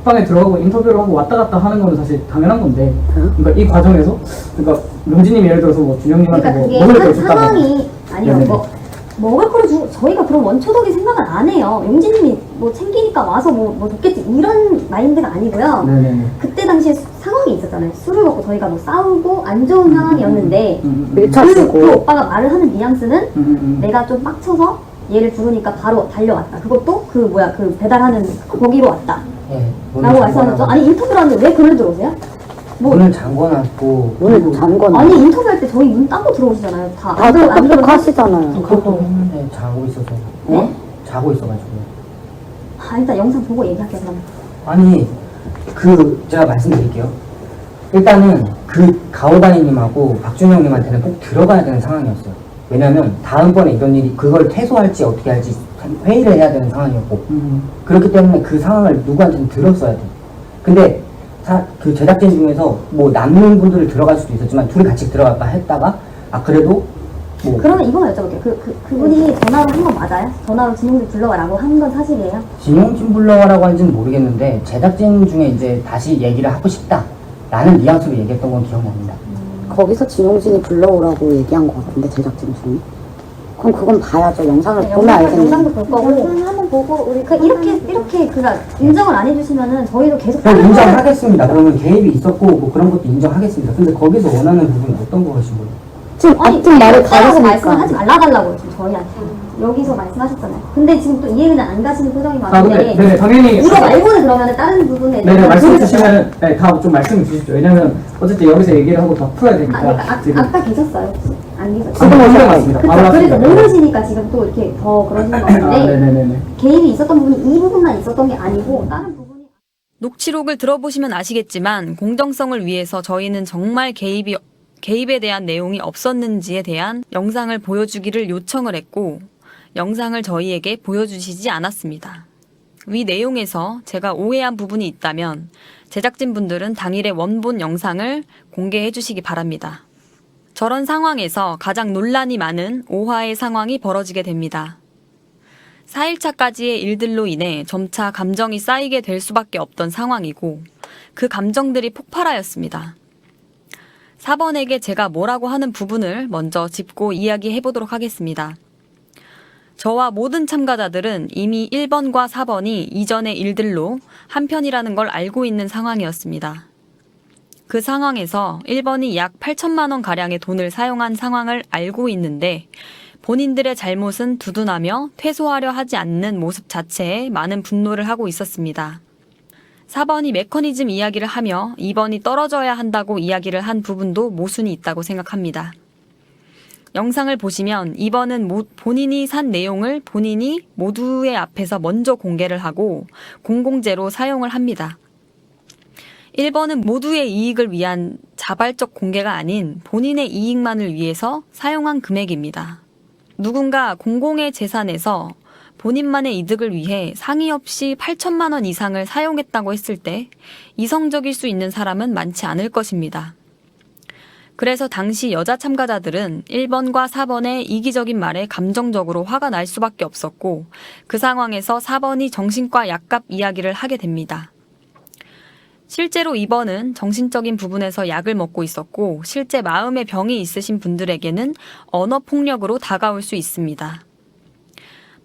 방에 들어가고 인터뷰를 하고 왔다 갔다 하는 건 사실 당연한 건데, 그러니까 이 과정에서, 그러니까 용진님이 예를 들어서 뭐 준영님한테 그러니까 뭐 먹을 걸 그게 줬다거나. 상황이 아니요. 네네네. 뭐 먹을 거를 저희가 그런 원초적인 생각은 안 해요. 용진님이 뭐 챙기니까 와서 뭐 줬겠지 이런 마인드가 아니고요. 네네네. 그때 당시에 상황이 있었잖아요. 술을 먹고 저희가 뭐 싸우고 안 좋은 상황이었는데 그 오빠가 말을 하는 뉘앙스는 내가 좀 빡쳐서 얘를 부르니까 바로 달려왔다. 그것도 그 배달하는 거기로 왔다. 예, 라고 말씀하셨죠? 아니 인터뷰를 하는데 왜 글을 들어오세요? 뭐 문을 잠궈놨고 문을 잠궈. 아니 인터뷰할 때 저희 문 닫고 들어오시잖아요. 다 다들 안 똑똑하시잖아요. 그것도 했는데 자고 있어서. 네? 자고 있어가지고. 일단 영상 보고 얘기할게요. 그럼. 아니 제가 말씀드릴게요. 일단은 그 가오다니님하고 박준영님한테는 꼭 들어가야 되는 상황이었어요. 왜냐면 다음번에 이런 일이 그걸 퇴소할지 어떻게 할지 회의를 해야 되는 상황이었고 그렇기 때문에 그 상황을 누구한테는 들었어야 돼. 근데 그 제작진 중에서 뭐 남는 분들을 들어갈 수도 있었지만 둘이 같이 들어갈까 했다가 그래도 뭐 그러면 이거만 여쭤볼게요. 그분이 전화로 한 건 맞아요? 전화로 진용진 불러와라고 한 건 사실이에요? 진용진 불러와라고 하는지는 모르겠는데 제작진 중에 이제 다시 얘기를 하고 싶다 라는 뉘앙스로 얘기했던 건 기억납니다. 거기서 진용진이 불러오라고 얘기한 것 같은데 제작진 중에. 그럼 그건 봐야죠. 영상을 네, 보면 알겠네. 영상도 볼 거고 한번 보고 우리 이렇게 인정을 안 해주시면은 저희도 계속 그럼 인정하겠습니다. 그러면 개입이 있었고 뭐 그런 것도 인정하겠습니다. 근데 거기서 원하는 부분이 어떤 거신 거예요? 지금 같은 말을 따라서 가르치니까. 말씀을 하지 말라달라고 지금 저희한테 여기서 말씀하셨잖아요. 근데 지금 또 이해는 안 가시는 표정이 많은데 네, 당연히. 이거 말고는 그러면 다른 부분에 네네, 대해서 말씀 모르겠어요. 주시면, 네, 다 좀 말씀해 주십시오. 왜냐면, 어쨌든 여기서 얘기를 하고 다 풀어야 되니까. 그러니까 아까 계셨어요 혹시? 안 계셨어요? 지금 오셨습니다. 그쵸, 그래서 모르시니까 지금 또 이렇게 더 그러시는 것 같은데 네네네네. 개입이 있었던 부분이 이 부분만 있었던 게 아니고 다른 부분이 녹취록을 들어보시면 아시겠지만 공정성을 위해서 저희는 정말 개입에 대한 내용이 없었는지에 대한 영상을 보여주기를 요청을 했고 영상을 저희에게 보여주시지 않았습니다. 위 내용에서 제가 오해한 부분이 있다면 제작진분들은 당일의 원본 영상을 공개해 주시기 바랍니다. 저런 상황에서 가장 논란이 많은 오화의 상황이 벌어지게 됩니다. 4일차까지의 일들로 인해 점차 감정이 쌓이게 될 수밖에 없던 상황이고 그 감정들이 폭발하였습니다. 4번에게 제가 뭐라고 하는 부분을 먼저 짚고 이야기해 보도록 하겠습니다. 저와 모든 참가자들은 이미 1번과 4번이 이전의 일들로 한편이라는 걸 알고 있는 상황이었습니다. 그 상황에서 1번이 약 8천만 원 가량의 돈을 사용한 상황을 알고 있는데 본인들의 잘못은 두둔하며 퇴소하려 하지 않는 모습 자체에 많은 분노를 하고 있었습니다. 4번이 메커니즘 이야기를 하며 2번이 떨어져야 한다고 이야기를 한 부분도 모순이 있다고 생각합니다. 영상을 보시면 2번은 본인이 산 내용을 본인이 모두의 앞에서 먼저 공개를 하고 공공재로 사용을 합니다. 1번은 모두의 이익을 위한 자발적 공개가 아닌 본인의 이익만을 위해서 사용한 금액입니다. 누군가 공공의 재산에서 본인만의 이득을 위해 상의 없이 8천만 원 이상을 사용했다고 했을 때 이성적일 수 있는 사람은 많지 않을 것입니다. 그래서 당시 여자 참가자들은 1번과 4번의 이기적인 말에 감정적으로 화가 날 수밖에 없었고 그 상황에서 4번이 정신과 약값 이야기를 하게 됩니다. 실제로 2번은 정신적인 부분에서 약을 먹고 있었고 실제 마음의 병이 있으신 분들에게는 언어폭력으로 다가올 수 있습니다.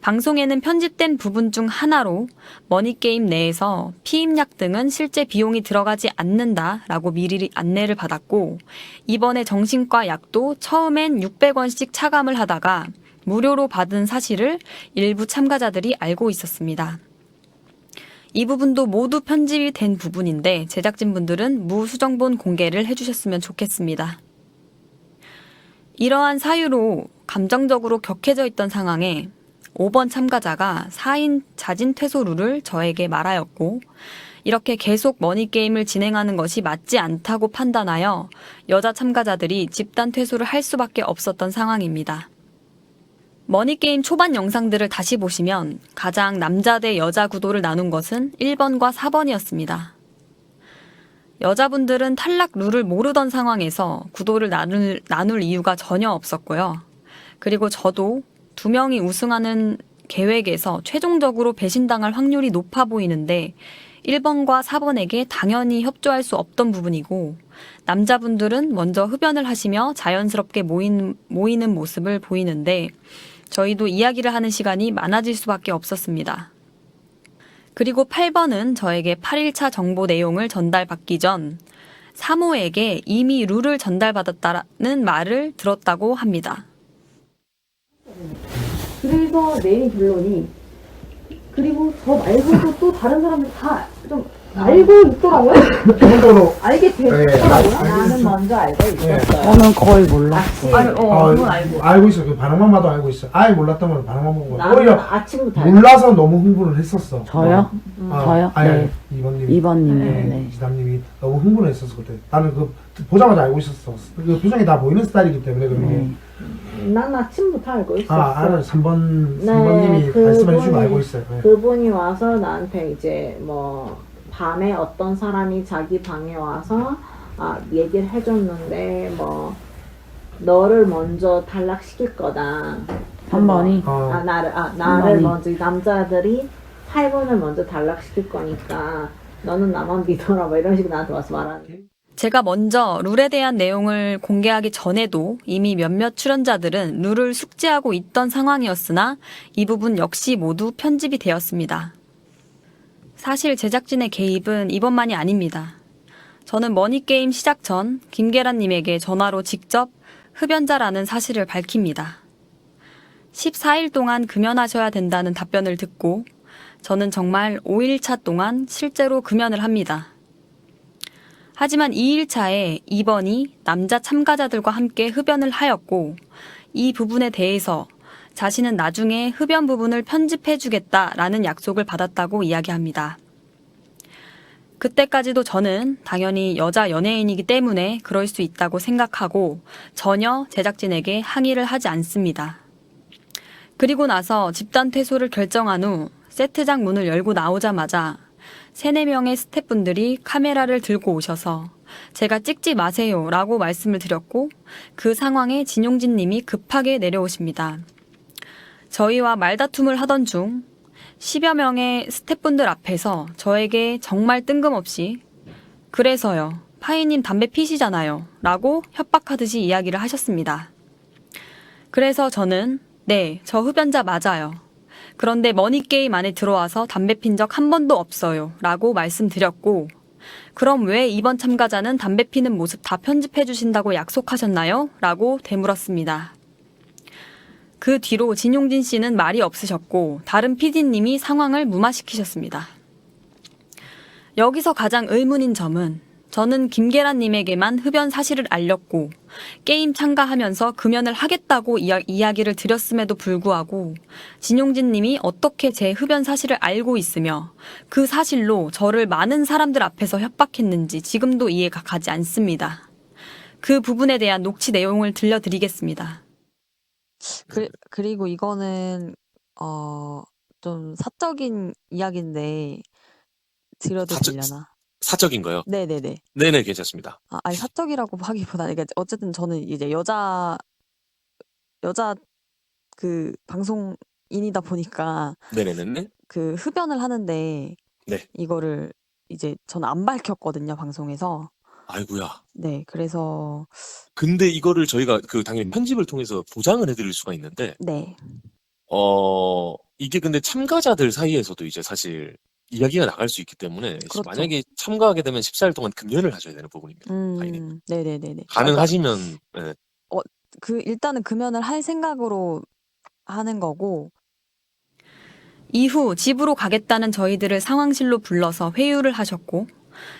방송에는 편집된 부분 중 하나로 머니게임 내에서 피임약 등은 실제 비용이 들어가지 않는다라고 미리 안내를 받았고 이번에 정신과 약도 처음엔 600원씩 차감을 하다가 무료로 받은 사실을 일부 참가자들이 알고 있었습니다. 이 부분도 모두 편집이 된 부분인데 제작진분들은 무수정본 공개를 해주셨으면 좋겠습니다. 이러한 사유로 감정적으로 격해져 있던 상황에 5번 참가자가 4인 자진 퇴소 룰을 저에게 말하였고 이렇게 계속 머니게임을 진행하는 것이 맞지 않다고 판단하여 여자 참가자들이 집단 퇴소를 할 수밖에 없었던 상황입니다. 머니게임 초반 영상들을 다시 보시면 가장 남자 대 여자 구도를 나눈 것은 1번과 4번이었습니다. 여자분들은 탈락 룰을 모르던 상황에서 구도를 나눌 이유가 전혀 없었고요. 그리고 저도 2명이 우승하는 계획에서 최종적으로 배신당할 확률이 높아 보이는데 1번과 4번에게 당연히 협조할 수 없던 부분이고 남자분들은 먼저 흡연을 하시며 자연스럽게 모이는 모습을 보이는데 저희도 이야기를 하는 시간이 많아질 수밖에 없었습니다. 그리고 8번은 저에게 8일차 정보 내용을 전달받기 전 사모에게 이미 룰을 전달받았다는 말을 들었다고 합니다. 그래서 내린 결론이 그리고 저 말고도 또 다른 사람들 다 좀 알고 있더라고요. 정도로 알게 됐더라고요. 나는 먼저 알고 있었어요. 저는 거의 몰랐어요. 아니, 그건 알고 있어. 그 바람만 봐도 알고 있어. 아예 몰랐던 건 바람만 보고. 나는 오히려 아침부터 알고 몰라서 너무 흥분을 했었어. 저요? 저요? 아니, 네. 이번님이. 이번님이요. 네. 지담님이 너무 흥분했었어 그때. 나는 그 보자마자 알고 있었어. 그 표정이 다 보이는 스타일이기 때문에 그런 게. 난 아침부터 알고 있었어. 알아. 3번님이 네, 말씀해 주시면 알고 있어요. 네. 그분이 와서 나한테 이제 뭐 밤에 어떤 사람이 자기 방에 와서 얘기를 해줬는데 뭐 너를 먼저 탈락시킬 거다. 3번이? 나를 먼저 남자들이 8번을 먼저 탈락시킬 거니까 너는 나만 믿어라 뭐 이런 식으로 나한테 와서 말하는. 제가 먼저 룰에 대한 내용을 공개하기 전에도 이미 몇몇 출연자들은 룰을 숙지하고 있던 상황이었으나 이 부분 역시 모두 편집이 되었습니다. 사실 제작진의 개입은 이번만이 아닙니다. 저는 머니게임 시작 전 김계란님에게 전화로 직접 흡연자라는 사실을 밝힙니다. 14일 동안 금연하셔야 된다는 답변을 듣고 저는 정말 5일차 동안 실제로 금연을 합니다. 하지만 2일차에 2번이 남자 참가자들과 함께 흡연을 하였고 이 부분에 대해서 자신은 나중에 흡연 부분을 편집해주겠다라는 약속을 받았다고 이야기합니다. 그때까지도 저는 당연히 여자 연예인이기 때문에 그럴 수 있다고 생각하고 전혀 제작진에게 항의를 하지 않습니다. 그리고 나서 집단 퇴소를 결정한 후 세트장 문을 열고 나오자마자 3-4명의 스태프분들이 카메라를 들고 오셔서 제가 찍지 마세요 라고 말씀을 드렸고 그 상황에 진용진 님이 급하게 내려오십니다. 저희와 말다툼을 하던 중 10여 명의 스태프분들 앞에서 저에게 정말 뜬금없이 그래서요, 파이님 담배 피시잖아요 라고 협박하듯이 이야기를 하셨습니다. 그래서 저는 네, 저 흡연자 맞아요. 그런데 머니게임 안에 들어와서 담배 핀 적 한 번도 없어요 라고 말씀드렸고 그럼 왜 이번 참가자는 담배 피는 모습 다 편집해 주신다고 약속하셨나요? 라고 되물었습니다. 그 뒤로 진용진 씨는 말이 없으셨고 다른 PD님이 상황을 무마시키셨습니다. 여기서 가장 의문인 점은 저는 김계란님에게만 흡연 사실을 알렸고 게임 참가하면서 금연을 하겠다고 이야기를 드렸음에도 불구하고 진용진님이 어떻게 제 흡연 사실을 알고 있으며 그 사실로 저를 많은 사람들 앞에서 협박했는지 지금도 이해가 가지 않습니다. 그 부분에 대한 녹취 내용을 들려드리겠습니다. 그리고 이거는 좀 사적인 이야기인데 드려도 되려나? 사적인 거요? 네네네. 네네, 괜찮습니다. 아니 사적이라고 하기보다는 그러니까 어쨌든 저는 이제 여자 그 방송인이다 보니까 네네네. 그 흡연을 하는데 네. 이거를 이제 저는 안 밝혔거든요 방송에서. 아이고야. 네, 그래서 근데 이거를 저희가 당연히 편집을 통해서 보장을 해드릴 수가 있는데, 네. 이게 근데 참가자들 사이에서도 이제 사실 이야기가 나갈 수 있기 때문에 그렇죠. 만약에 참가하게 되면 14일 동안 금연을 하셔야 되는 부분입니다. 파이님. 네네네네. 가능하시면 네. 일단은 금연을 할 생각으로 하는 거고. 이후 집으로 가겠다는 저희들을 상황실로 불러서 회유를 하셨고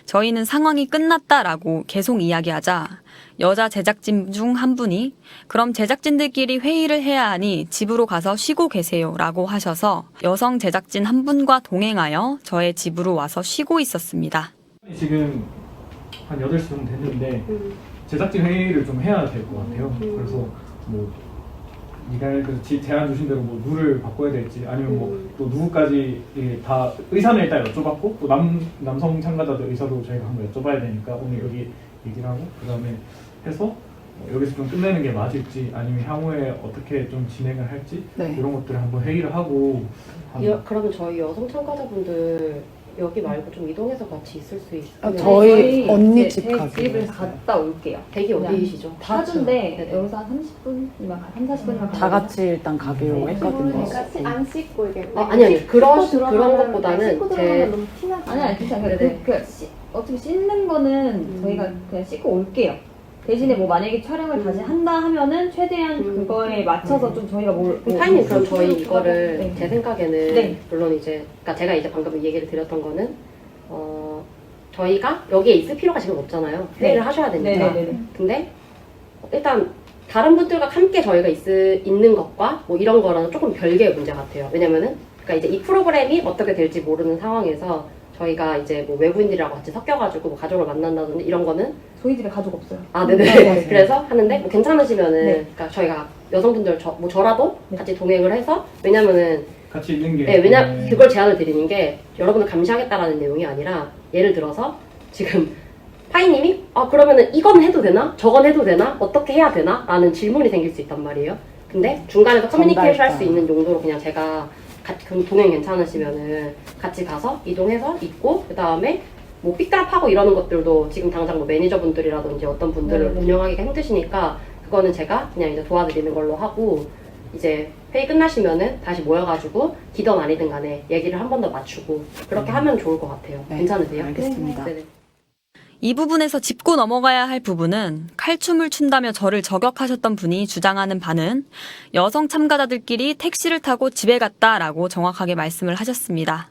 저희는 상황이 끝났다라고 계속 이야기하자 여자 제작진 중 한 분이 그럼 제작진들끼리 회의를 해야 하니 집으로 가서 쉬고 계세요 라고 하셔서 여성 제작진 한 분과 동행하여 저의 집으로 와서 쉬고 있었습니다. 지금 한 8시 정도 됐는데 제작진 회의를 좀 해야 될 것 같아요. 그래서 뭐 제안 주신 대로 뭐 룰을 바꿔야 될지 아니면 뭐 또 누구까지 다 의사는 일단 여쭤봤고 또 남성 참가자들 의사도 저희가 한번 여쭤봐야 되니까 오늘 여기 얘기를 하고 그 다음에 해서 여기서 좀 끝내는 게 맞을지 아니면 향후에 어떻게 좀 진행을 할지 네. 이런 것들을 한번 회의를 하고 그러면 저희 여성 참가자분들 여기 말고 좀 이동해서 같이 있을 수 있어요? 저희 언니 집 제 가기로 집을 해서. 갔다 올게요. 댁이 어디이시죠? 사주인데 네네. 여기서 한 30분이면 3, 40분이면 다 같이 일단 가기로 했거든요. 안 씻고 이게 아니 그런 것보다는 씻고 제 들어가면 너무 티나죠. 아니 괜찮아요. 네네. 어차피 씻는 거는 저희가 그냥 씻고 올게요. 대신에 뭐 만약에 촬영을 다시 한다 하면은 최대한 그거에 맞춰서 좀 저희가 타이님 그럼 저희 이거를 네. 제 생각에는 네. 물론 이제 그러니까 제가 이제 방금 얘기를 드렸던 거는 저희가 여기에 있을 필요가 지금 없잖아요. 회의를 하셔야 되니까. 네네네. 근데 일단 다른 분들과 함께 저희가 있는 것과 뭐 이런 거랑은 조금 별개의 문제 같아요. 왜냐면은 그러니까 이제 이 프로그램이 어떻게 될지 모르는 상황에서 저희가 이제 뭐 외국인들이랑 같이 섞여가지고 뭐 가족을 만난다든지 이런 거는 저희 집에 가족 없어요. 아, 네네. 그래서 하는데 뭐 괜찮으시면은 네. 그러니까 저희가 여성분들 저라도 같이 동행을 해서 왜냐면은 같이 있는 게. 왜냐 그걸 제안을 드리는 게 여러분을 감시하겠다라는 내용이 아니라 예를 들어서 지금 파이님이 그러면은 이건 해도 되나? 저건 해도 되나? 어떻게 해야 되나? 라는 질문이 생길 수 있단 말이에요. 근데 중간에서 커뮤니케이션 할 수 있는 용도로 그냥 제가 그럼 동행 괜찮으시면은 같이 가서 이동해서 있고 그 다음에 뭐 삐뚤하고 이러는 것들도 지금 당장 뭐 매니저분들이라든지 어떤 분들을 운영하기가 힘드시니까 그거는 제가 그냥 이제 도와드리는 걸로 하고 이제 회의 끝나시면은 다시 모여가지고 기던 아니든 간에 얘기를 한 번 더 맞추고 그렇게 하면 좋을 것 같아요. 네, 괜찮으세요? 알겠습니다. 네네. 이 부분에서 짚고 넘어가야 할 부분은 칼춤을 춘다며 저를 저격하셨던 분이 주장하는 바는 여성 참가자들끼리 택시를 타고 집에 갔다라고 정확하게 말씀을 하셨습니다.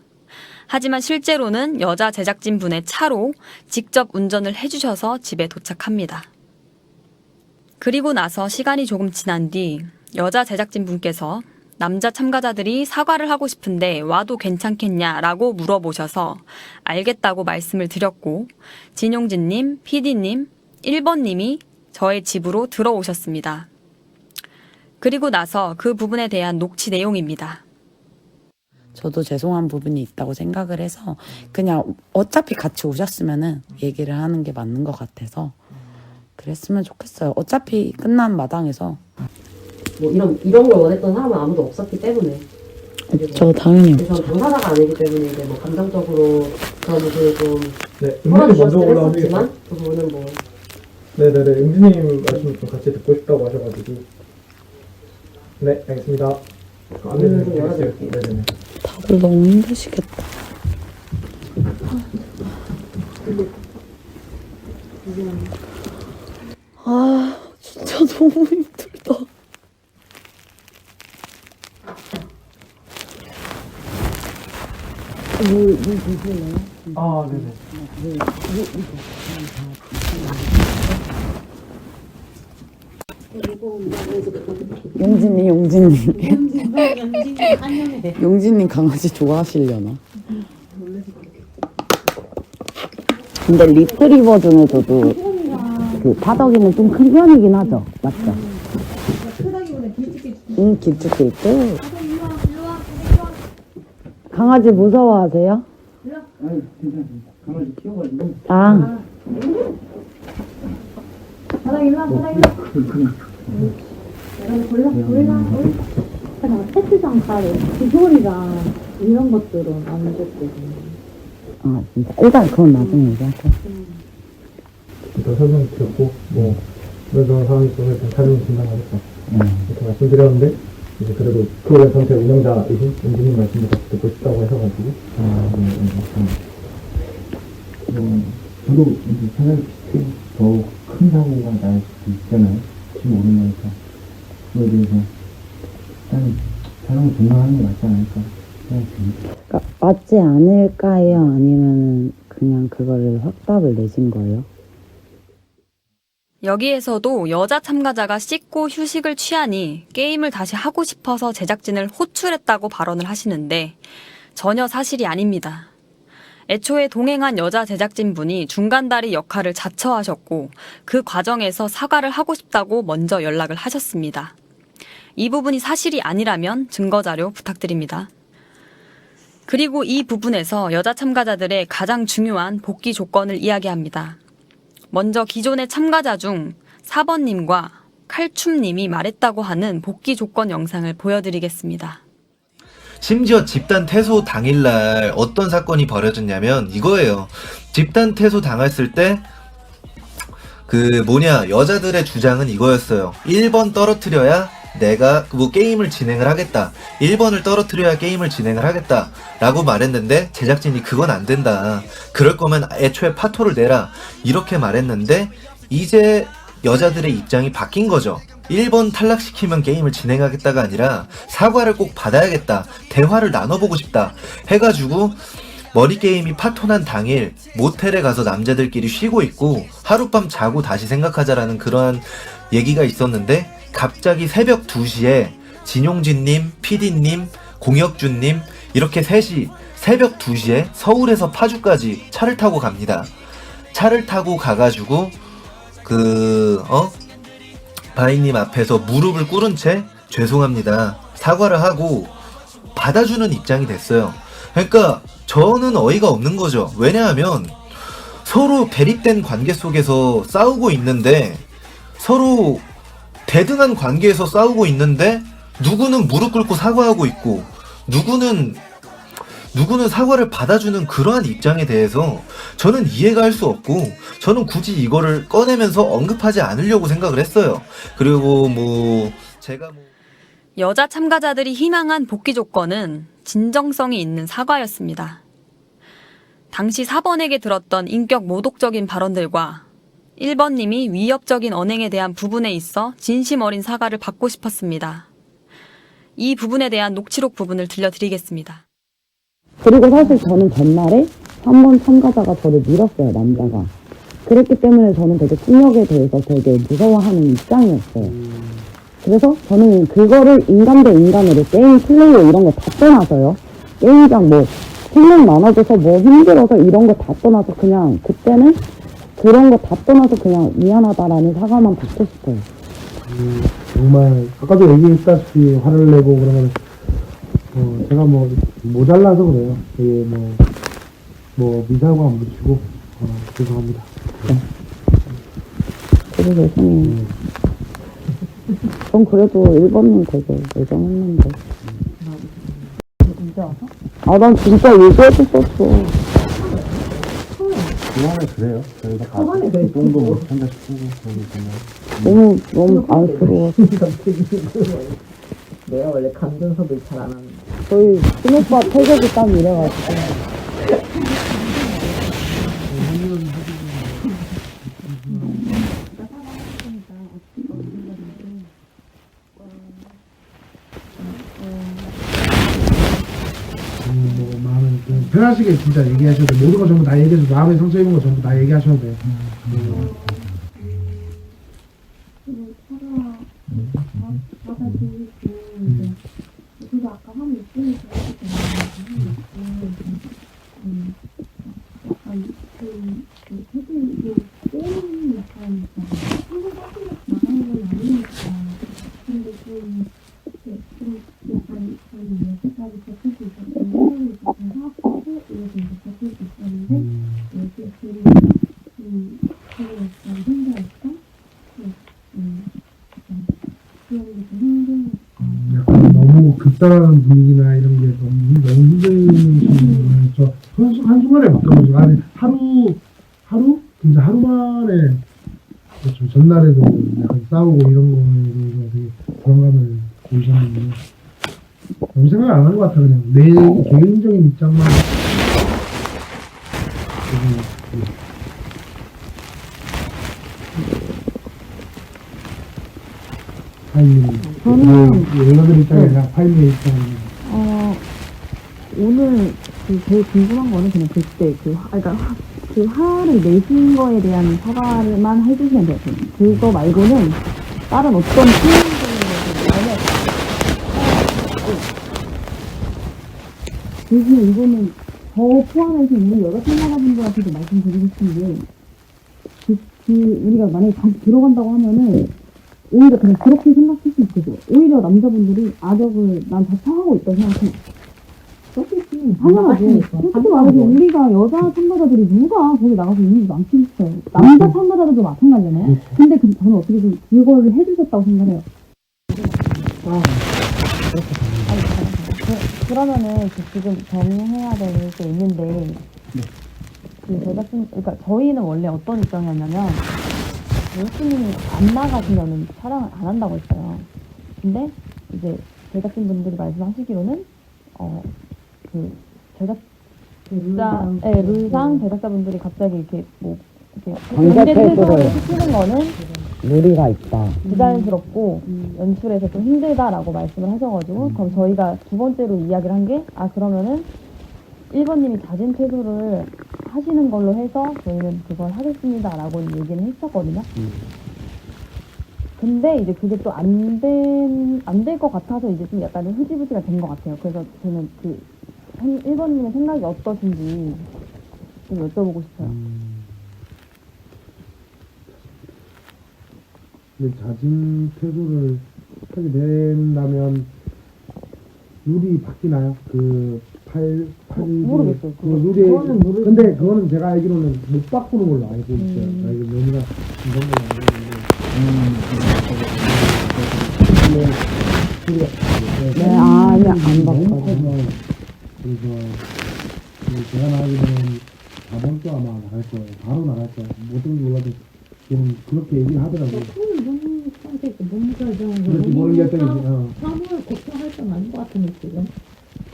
하지만 실제로는 여자 제작진 분의 차로 직접 운전을 해주셔서 집에 도착합니다. 그리고 나서 시간이 조금 지난 뒤 여자 제작진 분께서 남자 참가자들이 사과를 하고 싶은데 와도 괜찮겠냐라고 물어보셔서 알겠다고 말씀을 드렸고 진용진님, PD님, 1번님이 저의 집으로 들어오셨습니다. 그리고 나서 그 부분에 대한 녹취 내용입니다. 저도 죄송한 부분이 있다고 생각을 해서 그냥 어차피 같이 오셨으면은 얘기를 하는 게 맞는 것 같아서 그랬으면 좋겠어요. 어차피 끝난 마당에서 뭐 이런 걸 원했던 사람은 아무도 없었기 때문에 저 당연히 저 당사자가 아니기 때문에 이제 뭐 감정적으로 그런 부분을 좀 네, 응진님 먼저 풀어주셨으면 올라오시겠어요? 했었지만 그 부분은 뭐 네네네, 응진님 말씀 좀 같이 듣고 싶다고 하셔가지고. 네, 알겠습니다. 안내 좀 좀 열어드릴게요. 네네네. 다들 너무 힘드시겠다. 아 진짜 너무 힘들다. 아, 네네. 용진님 용진님 강아지 좋아하시려나? 근데 리트리버 중에서도 그 파덕이는 좀 큰 편이긴 하죠, 맞죠? 응, 길쭉해 있고. 강아지 무서워하세요? 아니, 괜찮습니다. 강아지 키워가지고. 아, 패스장 딸에 비소리랑 이런 것들은 안 줬거든요. 아 진짜. 일단 그건 나중에 얘기할게요. 일단 설명 드렸고, 뭐, 이런 상황이 있어서 일단 촬영 진행하겠다. 이렇게 말씀드렸는데, 이제 그래도 프로그램 전체 운영자이신 응진님 말씀도 같이 듣고 싶다고 하셔가지고. 저도 이제 생각이 비슷해요. 더 큰 사고가 날 수도 있잖아요. 혹시 모르니까. 그거에 대해서 일단 촬영을 종료하는 게 맞지 않을까 생각됩니다. 그러니까 맞지 않을까요? 아니면 그냥 그거를 확답을 내신 거예요? 여기에서도 여자 참가자가 씻고 휴식을 취하니 게임을 다시 하고 싶어서 제작진을 호출했다고 발언을 하시는데 전혀 사실이 아닙니다. 애초에 동행한 여자 제작진분이 중간다리 역할을 자처하셨고 그 과정에서 사과를 하고 싶다고 먼저 연락을 하셨습니다. 이 부분이 사실이 아니라면 증거자료 부탁드립니다. 그리고 이 부분에서 여자 참가자들의 가장 중요한 복귀 조건을 이야기합니다. 먼저 기존의 참가자 중 4번님과 칼춤님이 말했다고 하는 복귀 조건 영상을 보여드리겠습니다. 심지어 집단 퇴소 당일날 어떤 사건이 벌어졌냐면 이거예요. 집단 퇴소 당했을 때 여자들의 주장은 이거였어요. 1번 떨어뜨려야 내가 뭐 게임을 진행을 하겠다. 1번을 떨어뜨려야 게임을 진행을 하겠다 라고 말했는데 제작진이 그건 안 된다. 그럴 거면 애초에 파토를 내라. 이렇게 말했는데 이제 여자들의 입장이 바뀐 거죠. 1번 탈락시키면 게임을 진행하겠다가 아니라 사과를 꼭 받아야겠다. 대화를 나눠보고 싶다. 해가지고 머리게임이 파토난 당일 모텔에 가서 남자들끼리 쉬고 있고 하룻밤 자고 다시 생각하자라는 그러한 얘기가 있었는데 갑자기 새벽 2시에 진용진님, PD님, 공혁준님 이렇게 셋이 새벽 2시에 서울에서 파주까지 차를 타고 갑니다. 차를 타고 가가지고 바이님 앞에서 무릎을 꿇은 채 죄송합니다 사과를 하고 받아주는 입장이 됐어요. 그러니까 저는 어이가 없는 거죠. 왜냐하면 서로 대립된 관계 속에서 싸우고 있는데 서로 대등한 관계에서 싸우고 있는데 누구는 무릎 꿇고 사과하고 있고 누구는 사과를 받아주는 그러한 입장에 대해서 저는 이해가 할 수 없고 저는 굳이 이거를 꺼내면서 언급하지 않으려고 생각을 했어요. 그리고 제가 여자 참가자들이 희망한 복귀 조건은 진정성이 있는 사과였습니다. 당시 4번에게 들었던 인격 모독적인 발언들과 1번님이 위협적인 언행에 대한 부분에 있어 진심 어린 사과를 받고 싶었습니다. 이 부분에 대한 녹취록 부분을 들려드리겠습니다. 그리고 사실 저는 전날에 3번 참가자가 저를 밀었어요, 남자가. 그랬기 때문에 저는 되게 폭력에 대해서 되게 무서워하는 입장이었어요. 그래서 저는 그거를 인간 대 인간으로 게임 플레이어 이런 거 다 떠나서요. 게임장 생각 많아져서 힘들어서 이런 거 다 떠나서 그냥 그때는 그런 거 다 떠나서 그냥 미안하다라는 사과만 받고 싶어요. 정말 아까도 얘기했다시피 화를 내고 그러면 제가 모자라서 그래요. 되게 미사고 안 붙이고 죄송합니다. 그래도 죄송해요. 전 그래도 1번은 되게 예정했는데. 언제 와서? 난 진짜 얘기해줬었어. 그만에 그래요. 저희가 가서 이 정도 못한다 싶은 거 너무 안쓰러워. 내가 원래 감정섭을 잘 안 하는데. 저희 친오빠 태격이 딱 이래가지고. 마음에 편하시게 진짜 얘기하셔도 돼요. 모든 거 전부 다 얘기해서 마음에 상처 입은 거 전부 다 얘기하셔도 돼요. 그리고 아까 한 느낌이 들었잖아요. 약간 사실 게임 약간 한국 사실 나가는 건 아니니까. 근데 약간 저희 여태까지 버틸 수 있었던 생각이 있었던 사업하고 이래서 이제 버틸 수 있었는데 여기에 되게 약간 혼자였던 그런 게 좀 힘든. 약간 너무 급상하는 분위기나 이런 게 너무 힘드신 저 한순간에 바뀌어가지고 아니 하루 진짜 하루 만에 그렇죠. 전날에도 약간 싸우고 이런 거에 대해서 되게 불안감을 보이셨는데 너무 생각 안 한 것 같아. 그냥 내 개인적인 입장만 파일님 여자들 입장이 아니라 파일님 입장이 오늘 제일 궁금한 거는 그냥 그때 그 화를 내신 거에 대한 사과만 해주시면 돼요. 그거 말고는 다른 어떤 표현들에 전혀 대신에 이거는 저 포함해서 우리 여러 참가자분들한테도 말씀드리고 싶은 게 우리가 만약에 다시 들어간다고 하면은 오히려 그냥 그렇게 생각할 수 있거든요. 오히려 남자분들이 악역을 난 자처하고 있다고 생각해. 그렇겠지. 당연하지. 솔직히 말해서 우리가 여자 참가자들이 누가 거기 나가서 이미지 망치겠어요. 남자 참가자들도 마찬가지잖아요. 근데 저는 어떻게 좀 그거를 해주셨다고 생각해요. 그러면은 지금 정해야 될 게 있는데 그 제작진 그러니까 저희는 원래 어떤 입장이었냐면 교수님이 안 나가시면은 촬영을 안 한다고 했어요. 근데 이제 제작진 분들이 말씀하시기로는 그 룰상 제작자분들이 갑자기 이렇게 뭐 이렇게 강제퇴소를 시키는 거는 무리가 있다. 부자연스럽고 연출에서 좀 힘들다라고 말씀을 하셔가지고 그럼 저희가 두 번째로 이야기를 한 게 그러면은 1번님이 자진 퇴소를 하시는 걸로 해서 저희는 그걸 하겠습니다라고 얘기는 했었거든요. 근데 이제 그게 또 안 될 것 같아서 이제 좀 약간 흐지부지가 된 것 같아요. 그래서 저는 그 1번님의 생각이 어떠신지 좀 여쭤보고 싶어요. 자진 퇴소를 하게 된다면 룰이 바뀌나요? 그 모르겠어요. 룰이 근데 그거는 제가 알기로는 못 바꾸는 걸로 알고 있어요. 이게 논의가 이런 걸로 알고 있는데 안 바꿔요. 그래서 제가 나가기로는 다음 주 아마 나갈 거예요. 바로 나갈 거예요. 못든지 몰라도 지금 그렇게 얘기를 하더라고요. 그렇지 모르는 결정이지. 사무를 걱정할 건 아닌 것 같은데 지금.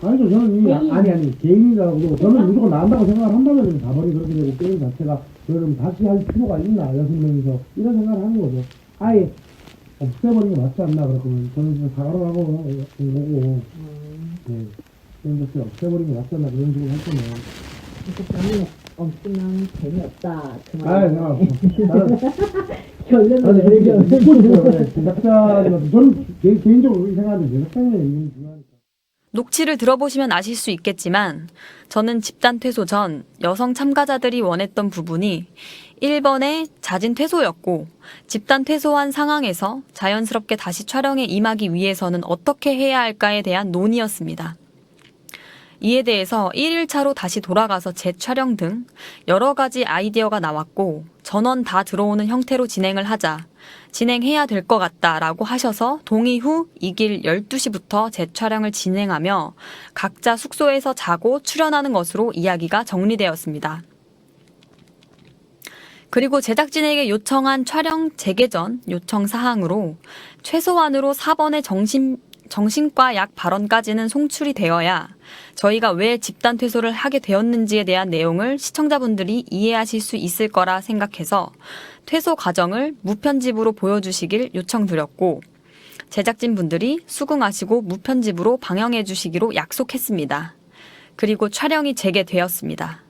아니죠. 저는 이미 아니 개인이라고 저는 무조건 나간다고 생각을 한다면 가버리 그렇게 되고 게임 자체가 그럼 다시 할 필요가 있나 6명이서 이런 생각을 하는 거죠. 아예 없애버리는 게 맞지 않나 그러면 저는 진짜 사과를 하고 온 거고 네. 게임 자체 없애버리는 게 맞지 않나 그런 식으로 할 거면 재미 없으면 재미없다. 나는 결론을 내리죠. 제작자는 저는 개인적으로 그렇게 생각하는데 제작자의 의견이 중요하니까. 녹취를 들어보시면 아실 수 있겠지만 저는 집단 퇴소 전 여성 참가자들이 원했던 부분이 1번의 자진 퇴소였고 집단 퇴소한 상황에서 자연스럽게 다시 촬영에 임하기 위해서는 어떻게 해야 할까에 대한 논의였습니다. 이에 대해서 1일차로 다시 돌아가서 재촬영 등 여러 가지 아이디어가 나왔고 전원 다 들어오는 형태로 진행을 하자 진행해야 될 것 같다라고 하셔서 동의 후 이 길 12시부터 재촬영을 진행하며 각자 숙소에서 자고 출연하는 것으로 이야기가 정리되었습니다. 그리고 제작진에게 요청한 촬영 재개 전 요청 사항으로 최소한으로 4번의 정신과 약 발언까지는 송출이 되어야 저희가 왜 집단 퇴소를 하게 되었는지에 대한 내용을 시청자분들이 이해하실 수 있을 거라 생각해서 퇴소 과정을 무편집으로 보여주시길 요청드렸고 제작진분들이 수긍하시고 무편집으로 방영해 주시기로 약속했습니다. 그리고 촬영이 재개되었습니다.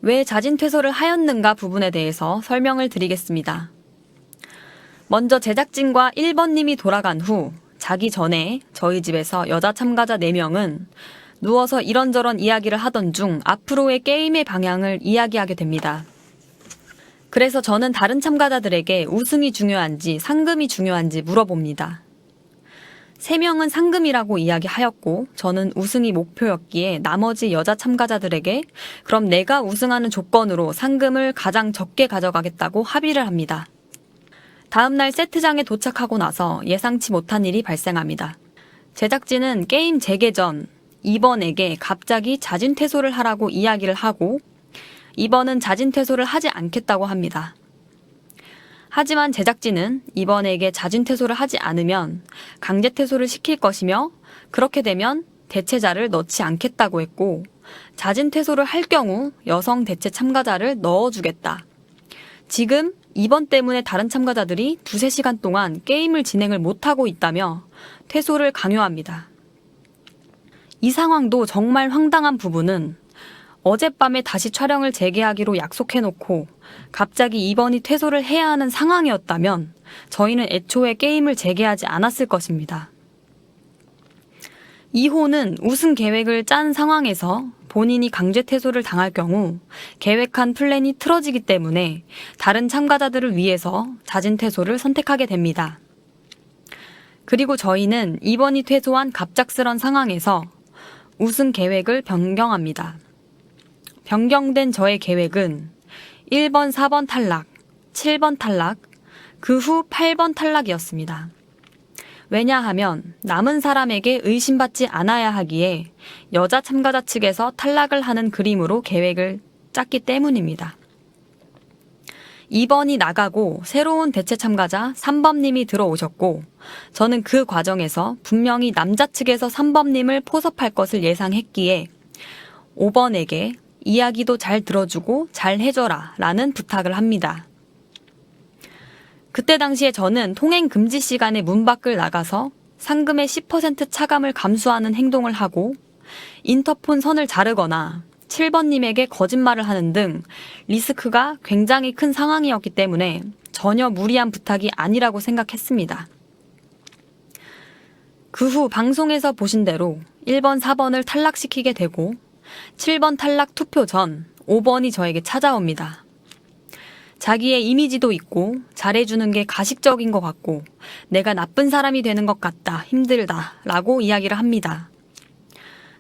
왜 자진 퇴소를 하였는가 부분에 대해서 설명을 드리겠습니다. 먼저 제작진과 1번님이 돌아간 후 자기 전에 저희 집에서 여자 참가자 4명은 누워서 이런저런 이야기를 하던 중 앞으로의 게임의 방향을 이야기하게 됩니다. 그래서 저는 다른 참가자들에게 우승이 중요한지 상금이 중요한지 물어봅니다. 3명은 상금이라고 이야기하였고 저는 우승이 목표였기에 나머지 여자 참가자들에게 그럼 내가 우승하는 조건으로 상금을 가장 적게 가져가겠다고 합의를 합니다. 다음날 세트장에 도착하고 나서 예상치 못한 일이 발생합니다. 제작진은 게임 재개 전 2번에게 갑자기 자진 퇴소를 하라고 이야기를 하고 2번은 자진 퇴소를 하지 않겠다고 합니다. 하지만 제작진은 2번에게 자진 퇴소를 하지 않으면 강제 퇴소를 시킬 것이며 그렇게 되면 대체자를 넣지 않겠다고 했고 자진 퇴소를 할 경우 여성 대체 참가자를 넣어주겠다. 지금 2번 때문에 다른 참가자들이 2-3시간 동안 게임을 진행을 못하고 있다며 퇴소를 강요합니다. 이 상황도 정말 황당한 부분은 어젯밤에 다시 촬영을 재개하기로 약속해놓고 갑자기 2번이 퇴소를 해야 하는 상황이었다면 저희는 애초에 게임을 재개하지 않았을 것입니다. 2호는 우승 계획을 짠 상황에서 본인이 강제 퇴소를 당할 경우 계획한 플랜이 틀어지기 때문에 다른 참가자들을 위해서 자진 퇴소를 선택하게 됩니다. 그리고 저희는 2번이 퇴소한 갑작스런 상황에서 우승 계획을 변경합니다. 변경된 저의 계획은 1번, 4번 탈락, 7번 탈락, 그 후 8번 탈락이었습니다. 왜냐하면 남은 사람에게 의심받지 않아야 하기에 여자 참가자 측에서 탈락을 하는 그림으로 계획을 짰기 때문입니다. 2번이 나가고 새로운 대체 참가자 3번님이 들어오셨고 저는 그 과정에서 분명히 남자 측에서 3번님을 포섭할 것을 예상했기에 5번에게 이야기도 잘 들어주고 잘 해줘라 라는 부탁을 합니다. 그때 당시에 저는 통행 금지 시간에 문 밖을 나가서 상금의 10% 차감을 감수하는 행동을 하고 인터폰 선을 자르거나 7번님에게 거짓말을 하는 등 리스크가 굉장히 큰 상황이었기 때문에 전혀 무리한 부탁이 아니라고 생각했습니다. 그 후 방송에서 보신 대로 1번, 4번을 탈락시키게 되고 7번 탈락 투표 전 5번이 저에게 찾아옵니다. 자기의 이미지도 있고 잘해주는 게 가식적인 것 같고 내가 나쁜 사람이 되는 것 같다, 힘들다 라고 이야기를 합니다.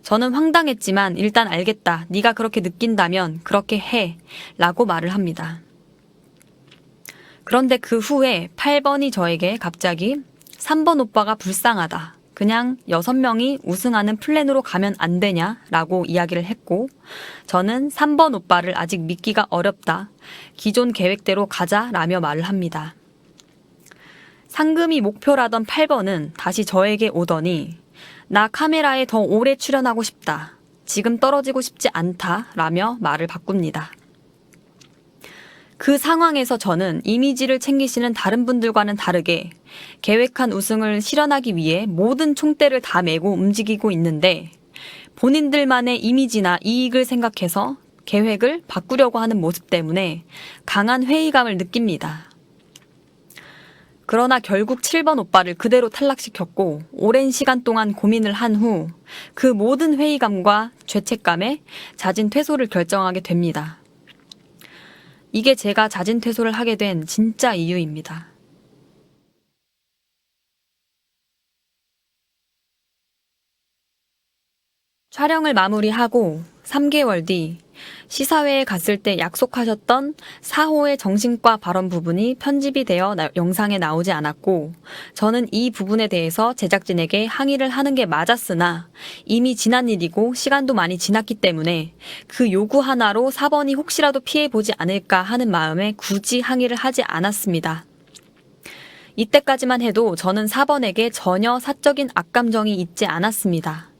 저는 황당했지만 일단 알겠다, 네가 그렇게 느낀다면 그렇게 해 라고 말을 합니다. 그런데 그 후에 8번이 저에게 갑자기 3번 오빠가 불쌍하다, 그냥 6명이 우승하는 플랜으로 가면 안 되냐 라고 이야기를 했고 저는 3번 오빠를 아직 믿기가 어렵다, 기존 계획대로 가자 라며 말을 합니다. 상금이 목표라던 8번은 다시 저에게 오더니 나 카메라에 더 오래 출연하고 싶다, 지금 떨어지고 싶지 않다 라며 말을 바꿉니다. 그 상황에서 저는 이미지를 챙기시는 다른 분들과는 다르게 계획한 우승을 실현하기 위해 모든 총대를 다 메고 움직이고 있는데 본인들만의 이미지나 이익을 생각해서 계획을 바꾸려고 하는 모습 때문에 강한 회의감을 느낍니다. 그러나 결국 7번 오빠를 그대로 탈락시켰고 오랜 시간 동안 고민을 한 후 그 모든 회의감과 죄책감에 자진 퇴소를 결정하게 됩니다. 이게 제가 자진 퇴소를 하게 된 진짜 이유입니다. 촬영을 마무리하고 3개월 뒤 시사회에 갔을 때 약속하셨던 4호의 정신과 발언 부분이 편집이 되어 영상에 나오지 않았고 저는 이 부분에 대해서 제작진에게 항의를 하는 게 맞았으나 이미 지난 일이고 시간도 많이 지났기 때문에 그 요구 하나로 4번이 혹시라도 피해보지 않을까 하는 마음에 굳이 항의를 하지 않았습니다. 이때까지만 해도 저는 4번에게 전혀 사적인 악감정이 있지 않았습니다.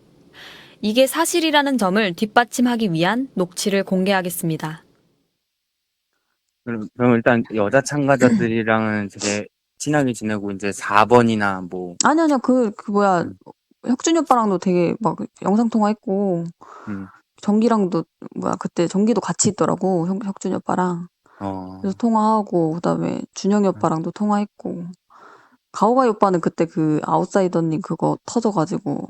이게 사실이라는 점을 뒷받침하기 위한 녹취를 공개하겠습니다. 그럼 일단 여자 참가자들이랑은 되게 친하게 지내고 이제 4번이나 뭐 아니요, 혁준이 오빠랑도 되게 막 영상통화했고, 정기랑도, 그때 정기도 같이 있더라고, 혁준이 오빠랑. 그래서 통화하고, 그 다음에 준영이 오빠랑도 통화했고, 가오가이 오빠는 그때 그 아웃사이더님 그거 터져가지고,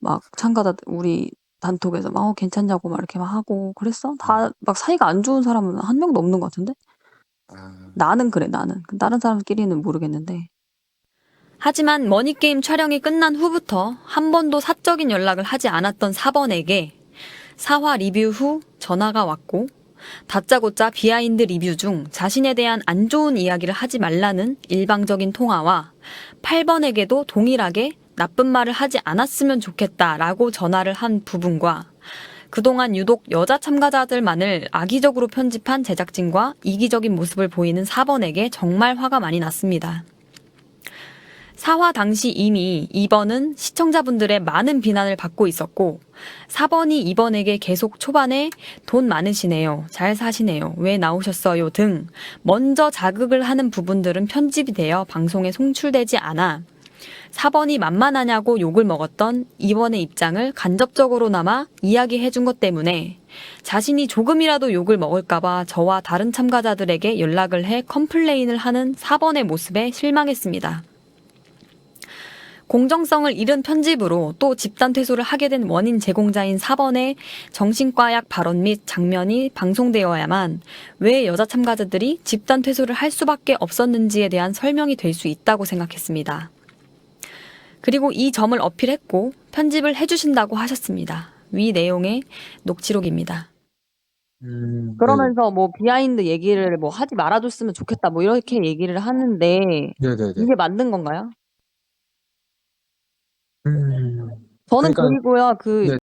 막 참가자 우리 단톡에서 막 괜찮냐고 막 이렇게 막 하고 그랬어? 다 막 사이가 안 좋은 사람은 한 명도 없는 것 같은데? 나는 그래, 나는. 다른 사람끼리는 모르겠는데. 하지만 머니게임 촬영이 끝난 후부터 한 번도 사적인 연락을 하지 않았던 4번에게 4화 리뷰 후 전화가 왔고 다짜고짜 비하인드 리뷰 중 자신에 대한 안 좋은 이야기를 하지 말라는 일방적인 통화와 8번에게도 동일하게 나쁜 말을 하지 않았으면 좋겠다라고 전화를 한 부분과 그동안 유독 여자 참가자들만을 악의적으로 편집한 제작진과 이기적인 모습을 보이는 4번에게 정말 화가 많이 났습니다. 4화 당시 이미 2번은 시청자분들의 많은 비난을 받고 있었고 4번이 2번에게 계속 초반에 돈 많으시네요, 잘 사시네요, 왜 나오셨어요 등 먼저 자극을 하는 부분들은 편집이 되어 방송에 송출되지 않아 4번이 만만하냐고 욕을 먹었던 2번의 입장을 간접적으로나마 이야기해준 것 때문에 자신이 조금이라도 욕을 먹을까봐 저와 다른 참가자들에게 연락을 해 컴플레인을 하는 4번의 모습에 실망했습니다. 공정성을 잃은 편집으로 또 집단 퇴소를 하게 된 원인 제공자인 4번의 정신과약 발언 및 장면이 방송되어야만 왜 여자 참가자들이 집단 퇴소를 할 수밖에 없었는지에 대한 설명이 될 수 있다고 생각했습니다. 그리고 이 점을 어필했고 편집을 해주신다고 하셨습니다. 위 내용의 녹취록입니다. 네네. 그러면서 뭐 비하인드 얘기를 뭐 하지 말아줬으면 좋겠다 뭐 이렇게 얘기를 하는데 네네네. 이게 맞는 건가요? 음. 저는 그러니까 그리고요 그 네.